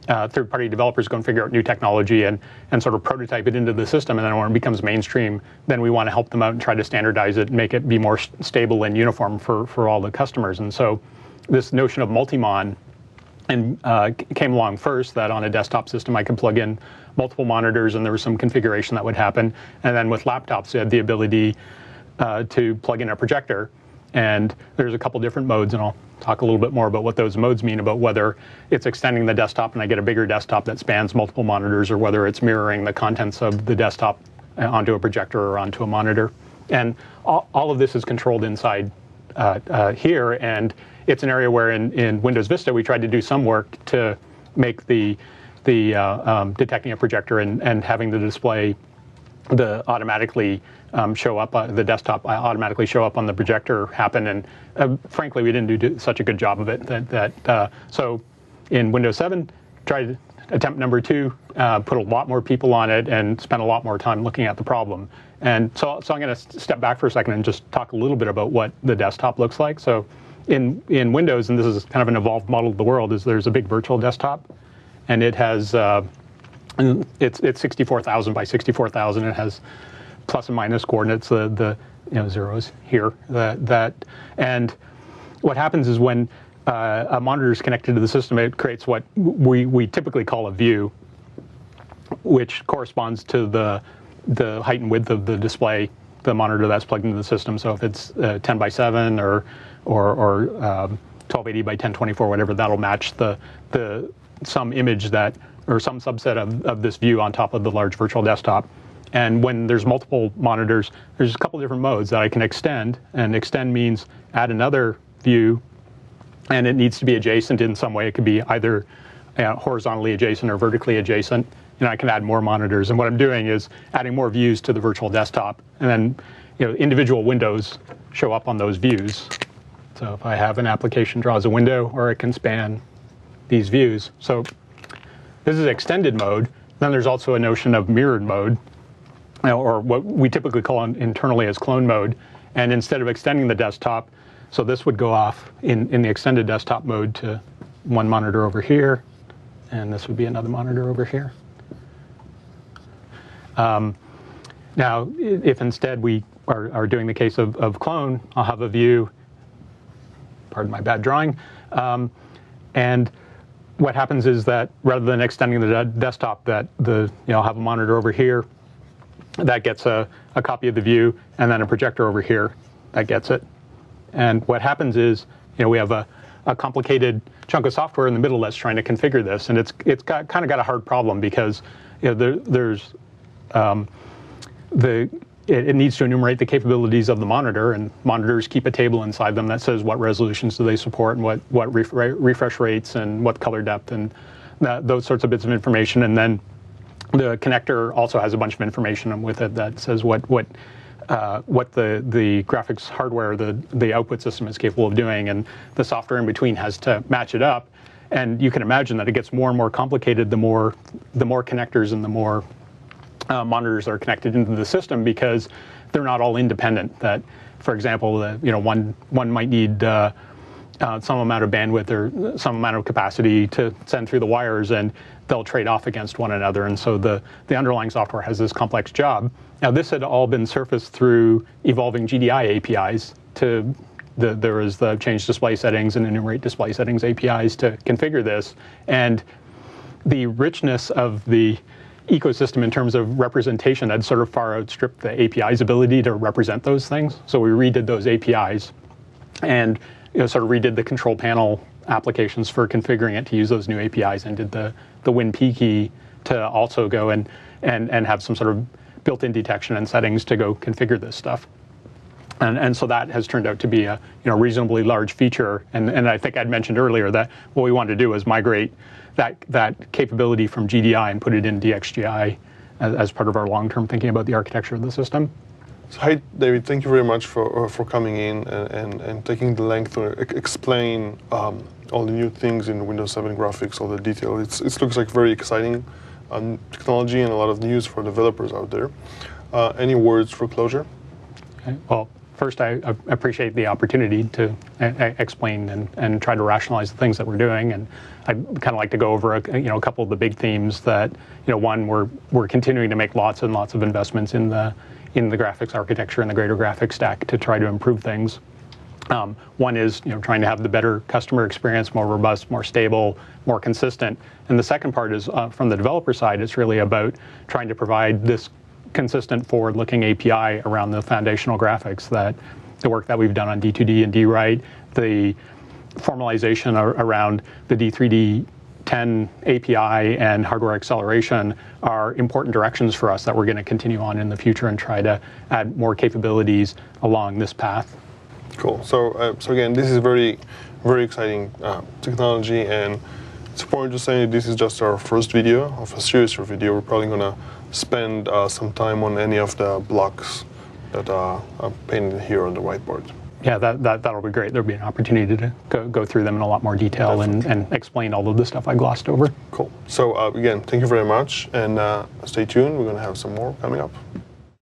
third-party developers go and figure out new technology and sort of prototype it into the system, and then when it becomes mainstream, then we want to help them out and try to standardize it and make it be more stable and uniform for all the customers. And so this notion of multi-mon came along first, that on a desktop system I could plug in multiple monitors and there was some configuration that would happen. And then with laptops, you had the ability to plug in a projector. And there's a couple different modes, and I'll talk a little bit more about what those modes mean, about whether it's extending the desktop and I get a bigger desktop that spans multiple monitors, or whether it's mirroring the contents of the desktop onto a projector or onto a monitor. And all of this is controlled inside here, and it's an area where in Windows Vista we tried to do some work to make the detecting a projector and having the display automatically show up, the desktop automatically show up on the projector happen, and frankly we didn't do such a good job of it. So in Windows 7, tried attempt number 2, put a lot more people on it and spent a lot more time looking at the problem. And so I'm going to step back for a second and just talk a little bit about what the desktop looks like. So in Windows, and this is kind of an evolved model of the world, is there's a big virtual desktop, and it has it's 64,000 by 64,000. It has plus and minus coordinates, the zeros here. And what happens is when a monitor is connected to the system, it creates what we typically call a view, which corresponds to the height and width of the display, the monitor that's plugged into the system. So if it's 10 by 7 or 1280 by 1024, whatever, that'll match some image or some subset of this view on top of the large virtual desktop. And when there's multiple monitors, there's a couple different modes that I can extend. And extend means add another view, and it needs to be adjacent in some way. It could be either horizontally adjacent or vertically adjacent. And I can add more monitors. And what I'm doing is adding more views to the virtual desktop. And then individual windows show up on those views. So if I have an application draws a window, or it can span these views. So this is extended mode. Then there's also a notion of mirrored mode, or what we typically call internally as clone mode. And instead of extending the desktop, so this would go off in the extended desktop mode to one monitor over here, and this would be another monitor over here. Now, if instead we are doing the case of clone, I'll have a view, pardon my bad drawing, and what happens is that rather than extending the desktop, I'll have a monitor over here that gets a copy of the view, and then a projector over here that gets it. And what happens is, we have a complicated chunk of software in the middle that's trying to configure this, and it's kind of got a hard problem because it needs to enumerate the capabilities of the monitor, and monitors keep a table inside them that says what resolutions do they support, and what refresh rates, and what color depth, and those sorts of bits of information. And then the connector also has a bunch of information with it that says what the graphics hardware, the output system is capable of doing, and the software in between has to match it up. And you can imagine that it gets more and more complicated the more connectors and the more monitors are connected into the system, because they're not all independent. That, for example, one might need some amount of bandwidth or some amount of capacity to send through the wires, and they'll trade off against one another. And so the underlying software has this complex job. Now, this had all been surfaced through evolving GDI APIs. There was the change display settings and enumerate display settings APIs to configure this. And the richness of the ecosystem in terms of representation had sort of far outstripped the API's ability to represent those things. So we redid those APIs and sort of redid the control panel applications for configuring it to use those new APIs, and did the WinP key to also go and have some sort of built-in detection and settings to go configure this stuff. And so that has turned out to be a reasonably large feature. And I think I'd mentioned earlier that what we wanted to do was migrate that capability from GDI and put it in DXGI as part of our long-term thinking about the architecture of the system. So, hi, David. Thank you very much for coming in and taking the length to explain all the new things in Windows 7 graphics, all the detail. It looks like very exciting technology and a lot of news for developers out there. Any words for closure? Okay. Well, first, I appreciate the opportunity to explain and try to rationalize the things that we're doing. And I'd kind of like to go over a couple of the big themes that, one, we're continuing to make lots and lots of investments in the graphics architecture and the greater graphics stack to try to improve things. One is trying to have the better customer experience, more robust, more stable, more consistent. And the second part is from the developer side, it's really about trying to provide this consistent forward-looking API around the foundational graphics, that the work that we've done on D2D and D-Write, the formalization around the D3D10 API and hardware acceleration are important directions for us that we're going to continue on in the future and try to add more capabilities along this path. Cool. So again, this is very, very exciting technology, and it's important to say this is just our first video of a series of video. We're probably going to spend some time on any of the blocks that are painted here on the whiteboard. Yeah, that'll be great. There'll be an opportunity to go through them in a lot more detail and explain all of the stuff I glossed over. Cool. So again, thank you very much, and stay tuned. We're going to have some more coming up.